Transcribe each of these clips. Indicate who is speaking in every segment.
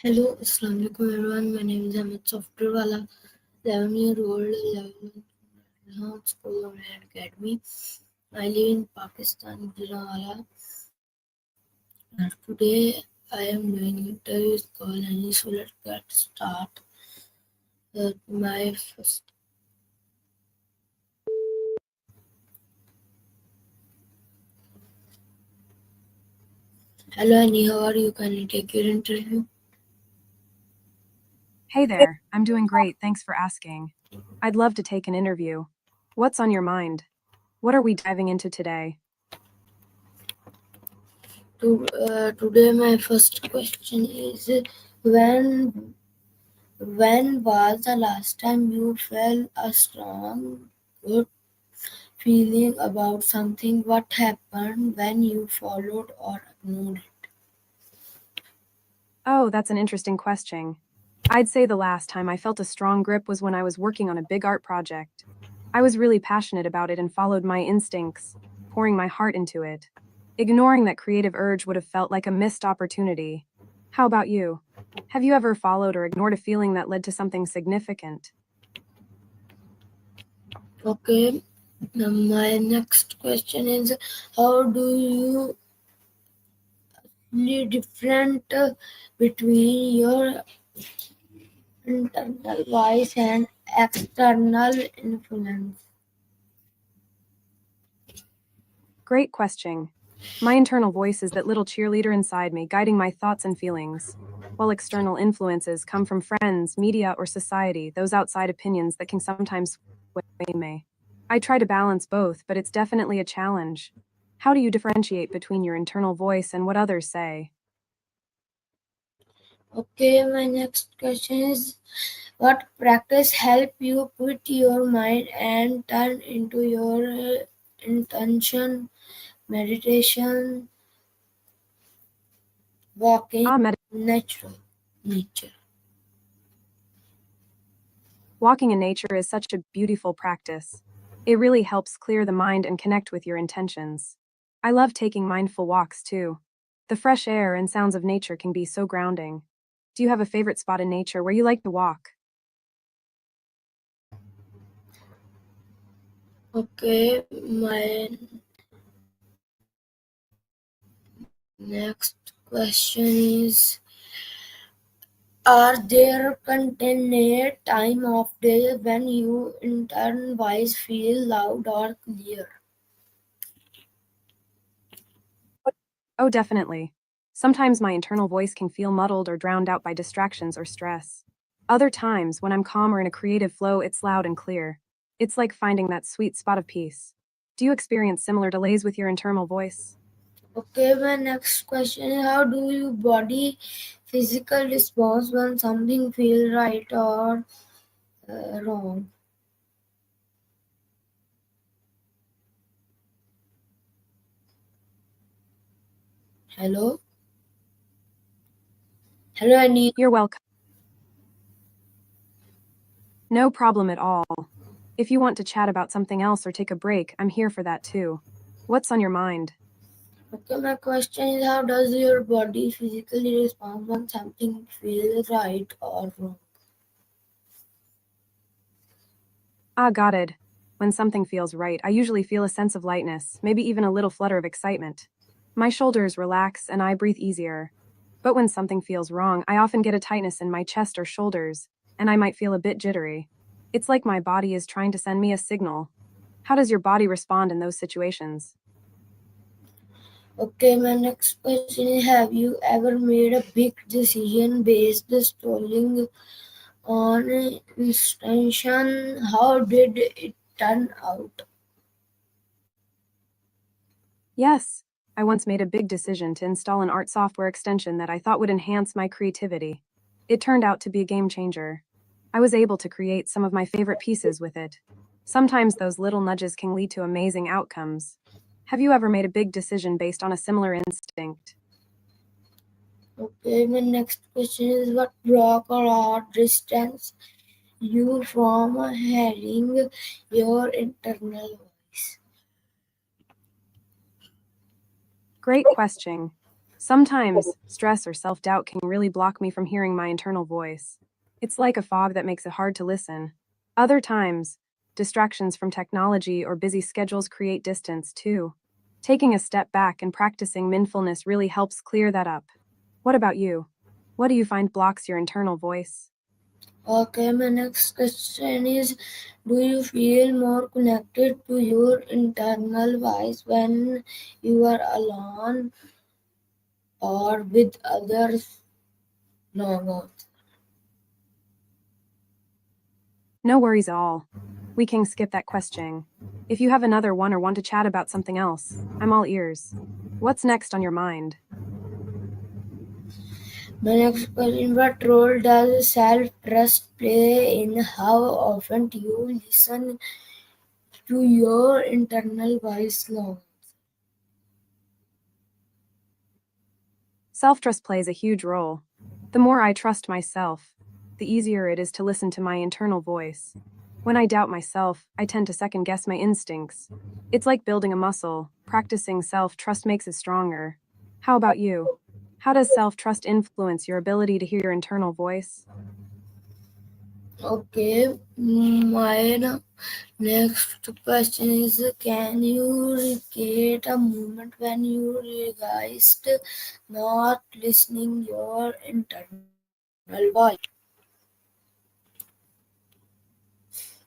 Speaker 1: Hello, Assalamualaikum everyone. My name is Ahmed Softwarewala, 11-year-old, 11 School of Academy. I live in Pakistan, Gujranwala. Today I am doing interviews call and so let's get start. My first. Hello Annie, how are you? Can I take your interview?
Speaker 2: Hey there, I'm doing great, thanks for asking. I'd love to take an interview. What's on your mind? What are we diving into today?
Speaker 1: Today my first question is when when was the last time you felt a strong good feeling about something? What happened when you followed or ignored it?
Speaker 2: Oh, that's an interesting question. I'd say the last time I felt a strong grip was when I was working on a big art project. I was really passionate about it and followed my instincts, pouring my heart into it. Ignoring that creative urge would have felt like a missed opportunity. How about you? Have you ever followed or ignored a feeling that led to something significant?
Speaker 1: Okay, now my next question is how do you different between your internal voice and external influence?
Speaker 2: Great question. My internal voice is that little cheerleader inside me guiding my thoughts and feelings, while external influences come from friends, media, or society, those outside opinions that can sometimes sway me. I try to balance both, but it's definitely a challenge. How do you differentiate between your internal voice and what others say?
Speaker 1: Okay, my next question is what practice help you put your mind and turn into your intention, meditation, walking,
Speaker 2: Ah,
Speaker 1: natural nature?
Speaker 2: walking in nature is such a beautiful practice. It really helps clear the mind and connect with your intentions. I love taking mindful walks too. The fresh air and sounds of nature can be so grounding. Do you have a favorite spot in nature where you like to walk?
Speaker 1: Okay, my next question is are there contained time of day when you intern voice feel loud or clear?
Speaker 2: Oh, definitely. Sometimes my internal voice can feel muddled or drowned out by distractions or stress. Other times, when I'm calm or in a creative flow, it's loud and clear. It's like finding that sweet spot of peace. Do you experience similar delays with your internal voice?
Speaker 1: Okay, my next question is how do you body physical response when something feels right or wrong? Hello? Hello, Annie.
Speaker 2: You're welcome. No problem at all. If you want to chat about something else or take a break, I'm here for that too. What's on your mind?
Speaker 1: Okay, my question is how does your body physically respond when something feels right or wrong?
Speaker 2: Ah, got it. When something feels right, I usually feel a sense of lightness, maybe even a little flutter of excitement. My shoulders relax and I breathe easier. But when something feels wrong, I often get a tightness in my chest or shoulders, and I might feel a bit jittery. It's like my body is trying to send me a signal. How does your body respond in those situations?
Speaker 1: Okay, my next question is have you ever made a big decision based solely on intention? How did it turn out?
Speaker 2: Yes, I once made a big decision to install an art software extension that I thought would enhance my creativity. It turned out to be a game changer. I was able to create some of my favorite pieces with it. Sometimes those little nudges can lead to amazing outcomes. Have you ever made a big decision based on a similar instinct?
Speaker 1: Okay, my next question is what block or distance you from hearing your internal voice?
Speaker 2: Great question. Sometimes stress or self doubt can really block me from hearing my internal voice. It's like a fog that makes it hard to listen. Other times, distractions from technology or busy schedules create distance too. Taking a step back and practicing mindfulness really helps clear that up. What about you? What do you find blocks your internal voice?
Speaker 1: Okay, my next question is, do you feel more connected to your internal voice when you are alone or with others? No.
Speaker 2: No worries at all. We can skip that question. If you have another one or want to chat about something else, I'm all ears. What's next on your mind?
Speaker 1: My next question, what role does self-trust play in how often you listen to your internal voice long?
Speaker 2: Self trust plays a huge role. The more I trust myself, the easier it is to listen to my internal voice. When I doubt myself, I tend to second guess my instincts. It's like building a muscle. Practicing self trust makes it stronger. How about you? How does self trust influence your ability to hear your internal voice?
Speaker 1: Okay, my next question is, can you recreate a moment when you realized not listening your internal voice?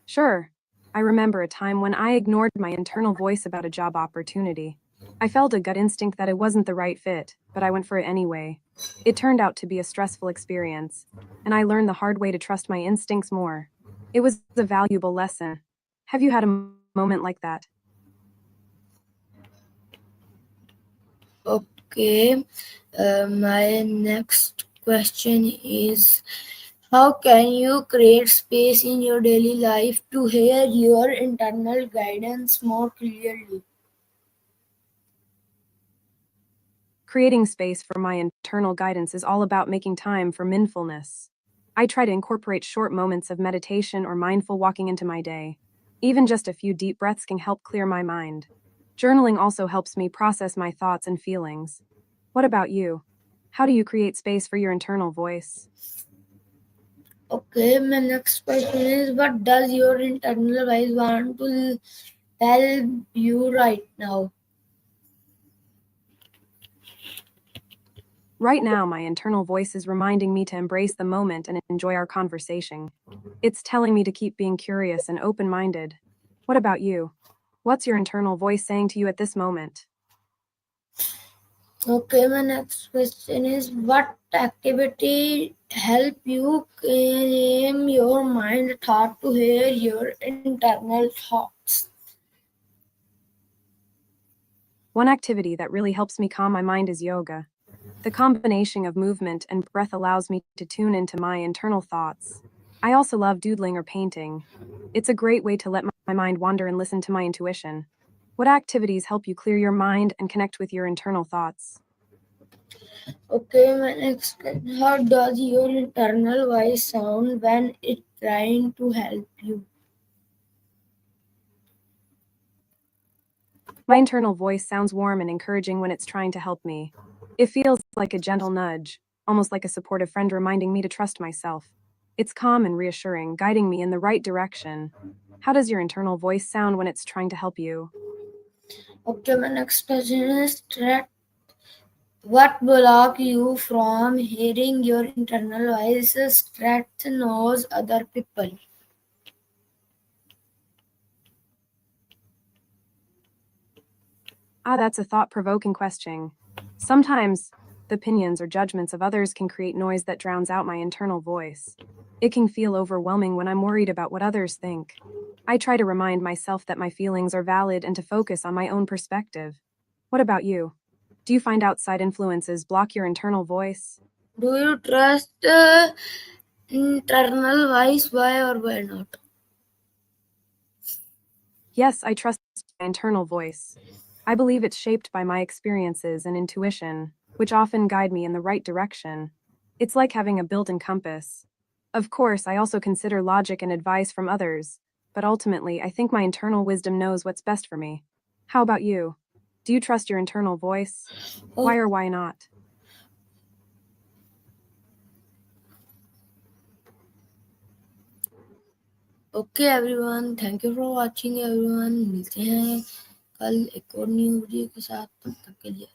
Speaker 2: Sure. I remember a time when I ignored my internal voice about a job opportunity. I felt a gut instinct that it wasn't the right fit, but I went for it anyway. It turned out to be a stressful experience, and I learned the hard way to trust my instincts more. It was a valuable lesson. Have you had a moment like that?
Speaker 1: Okay, my next question is, how can you create space in your daily life to hear your internal guidance more clearly?
Speaker 2: Creating space for my internal guidance is all about making time for mindfulness. I try to incorporate short moments of meditation or mindful walking into my day. Even just a few deep breaths can help clear my mind. Journaling also helps me process my thoughts and feelings. What about you? How do you create space for your internal voice?
Speaker 1: Okay, my next question is, what does your internal voice want to tell you right now?
Speaker 2: Right now, my internal voice is reminding me to embrace the moment and enjoy our conversation. It's telling me to keep being curious and open minded. What about you? What's your internal voice saying to you at this moment?
Speaker 1: Okay, my next question is, what activity help you calm your mind thought to hear your internal thoughts?
Speaker 2: One activity that really helps me calm my mind is yoga. The combination of movement and breath allows me to tune into my internal thoughts. I also love doodling or painting. It's a great way to let my mind wander and listen to my intuition. What activities help you clear your mind and connect with your internal thoughts?
Speaker 1: Okay, my next question, how does your internal voice sound when it trying to help you?
Speaker 2: My internal voice sounds warm and encouraging when it's trying to help me. It feels like a gentle nudge, almost like a supportive friend reminding me to trust myself. It's calm and reassuring, guiding me in the right direction. How does your internal voice sound when it's trying to help you?
Speaker 1: Okay, my next question is that what block you from hearing your internal voice strength knows other people?
Speaker 2: That's a thought provoking question. Sometimes, the opinions or judgments of others can create noise that drowns out my internal voice. It can feel overwhelming when I'm worried about what others think. I try to remind myself that my feelings are valid and to focus on my own perspective. What about you? Do you find outside influences block your internal voice?
Speaker 1: Do you trust internal voice? Why or why not?
Speaker 2: Yes, I trust my internal voice. I believe it's shaped by my experiences and intuition, which often guide me in the right direction. It's like having a built in compass. Of course, I also consider logic and advice from others, but ultimately, I think my internal wisdom knows what's best for me. How about you? Do you trust your internal voice? Why
Speaker 1: Oh,
Speaker 2: or why not?
Speaker 1: Okay everyone, thank you for watching everyone. मिलते हैं कल एक और new video के साथ। तब तक के लिए